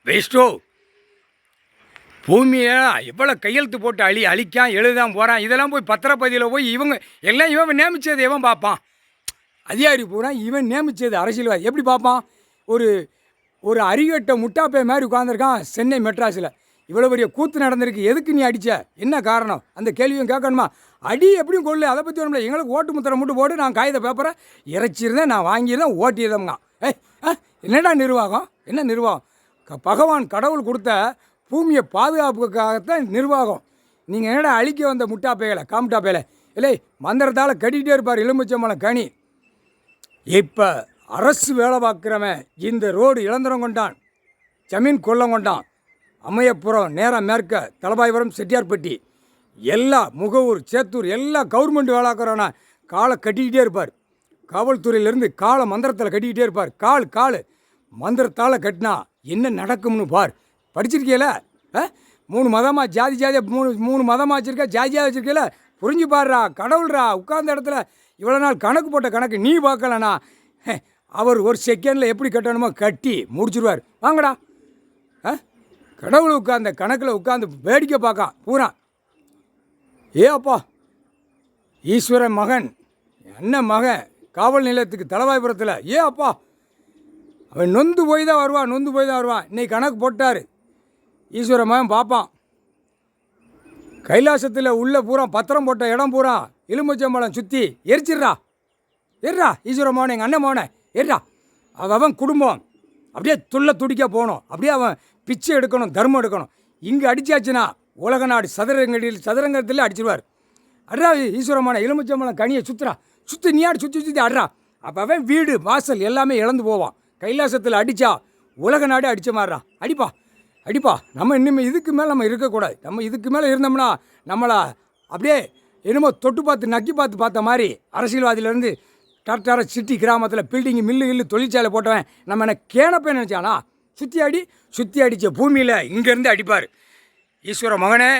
வேஸ்ட்டோ பூமியை எவ்வளோ கையெழுத்து போட்டு அழிக்கான் எழுதான் போகிறான். இதெல்லாம் போய் பத்திரப்பதியில் போய் இவங்க எல்லாம் இவன் நியமித்தது எவன் பார்ப்பான்? அதிகாரி பூரா இவன் நியமித்தது அரசியல்வாதி எப்படி பார்ப்பான்? ஒரு ஒரு அறிகட்ட முட்டாப்பை மாதிரி உட்காந்துருக்கான் சென்னை மெட்ராஸில். இவ்வளோ பெரிய கூத்து நடந்திருக்கு, எதுக்கு நீ அடித்த, என்ன காரணம்? அந்த கேள்வியும் கேட்கணுமா? அடி எப்படியும் கொள்ளு, அதை பற்றி ஒன்றும் இல்லை. எங்களுக்கு ஓட்டு முத்திரை மட்டும் போட்டு நான் காகித பேப்பரை இறைச்சிருந்தேன், நான் வாங்கியிருந்தேன், ஓட்டியிருந்தேங்க. என்னடா நிர்வாகம்? என்ன நிர்வாகம்? பகவான் கடவுள் கொடுத்த பூமியை பாதுகாப்புக்காகத்தான் நிர்வாகம். நீங்கள் என்னடா அழிக்க வந்த முட்டாப்பைகளை காமுட்டாப்பைகளை இல்லை மந்திரத்தால் கட்டிக்கிட்டே இருப்பார் எலுமிச்சம்பழம் கனி. இப்போ அரசு வேலை பார்க்குறவன் இந்த ரோடு இளந்திரம் கொண்டான், ஜமீன் கொல்லம் கொண்டான், அம்மையப்புறம் நேராக மேற்க தலபாய்புரம் செட்டியார்பட்டி எல்லா முகவூர் சேத்தூர் எல்லா கவர்மெண்ட் வேலைக்கிறவனா காலை கட்டிக்கிட்டே இருப்பார். காவல்துறையிலேருந்து காலை மந்திரத்தில் கட்டிக்கிட்டே இருப்பார். கால் மந்திரத்தால் கட்டினா என்ன நடக்கும்னு பார். படிச்சிருக்கீல? 3 மதமாக ஜாதியாக மூணு மதமாக வச்சுருக்க, ஜாதியாக வச்சுருக்கல, புரிஞ்சு பாடுறா. கடவுள்ரா உட்கார்ந்த இடத்துல இவ்வளோ நாள் கணக்கு போட்ட கணக்கு நீ பார்க்கலண்ணா. அவர் ஒரு செகண்டில் எப்படி கட்டணுமோ கட்டி முடிச்சிருவார். வாங்கடா. கடவுள் உட்கார்ந்த கணக்கில் உட்காந்து வேடிக்கை பார்க்கான் பூரா. அப்பா ஈஸ்வரன் மகன் அண்ணன் மகன் காவல் நிலையத்துக்கு தலவாய்புரத்தில் அப்பா அவன் நொந்து போய் தான் வருவான். இன்னைக்கு கணக்கு போட்டார். ஈஸ்வர மகன் பார்ப்பான். கைலாசத்தில் உள்ள பூரா பத்திரம் போட்ட இடம் பூரா எலுமிச்சம்பழம் சுற்றி எரிச்சிட்றா. ஈஸ்வர மகன் எங்கள் அண்ணன் மகனை எர்றா. அவன் குடும்பம் அப்படியே துடிக்க போகணும். அப்படியே அவன் பிச்சை எடுக்கணும், தர்மம் எடுக்கணும். இங்கே அடித்தாச்சுன்னா உலக நாடு சதுரங்கத்தில் அடிச்சிடுவார். அட்ரா ஈஸ்வரமான எலுமிச்சம்பழம் கனியை சுற்றி நீயாடு சுற்றி அட்ரா. அப்போ அவன் வீடு வாசல் எல்லாமே இழந்து போவான். கைலாசத்தில் அடித்தா உலக நாடு அடித்த மாதிரிடா. அடிப்பா. நம்ம இனிமேல் இதுக்கு மேலே நம்ம இருக்கக்கூடாது. நம்ம இதுக்கு மேலே இருந்தோம்னா நம்மளை அப்படியே என்னமோ தொட்டு பார்த்து நக்கி பார்த்த மாதிரி அரசியல்வாதியிலேருந்து டாக்டர சிட்டி கிராமத்தில் பில்டிங்கு மில்லு தொழிற்சாலை போட்டவன் நம்ம என்ன கேனப்பே நினச்சானா? சுற்றி அடித்த பூமியில் இங்கேருந்து அடிப்பார். ஈஸ்வர மகனே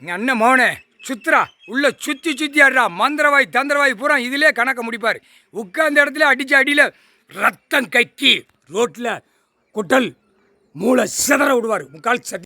எங்கள் அண்ணன் மகனே சுத்துறா உள்ள சுற்றி ஆடுறா. மந்திரவாய் தந்திரவாய் பூரா இதிலே கணக்க முடிப்பார். உட்கார்ந்த இடத்துல அடித்த அடியில் ரத்தம் கக்கி ரோட்டில் குட்டல் மூளை சிதற விடுவார். முக்கால் சத்தி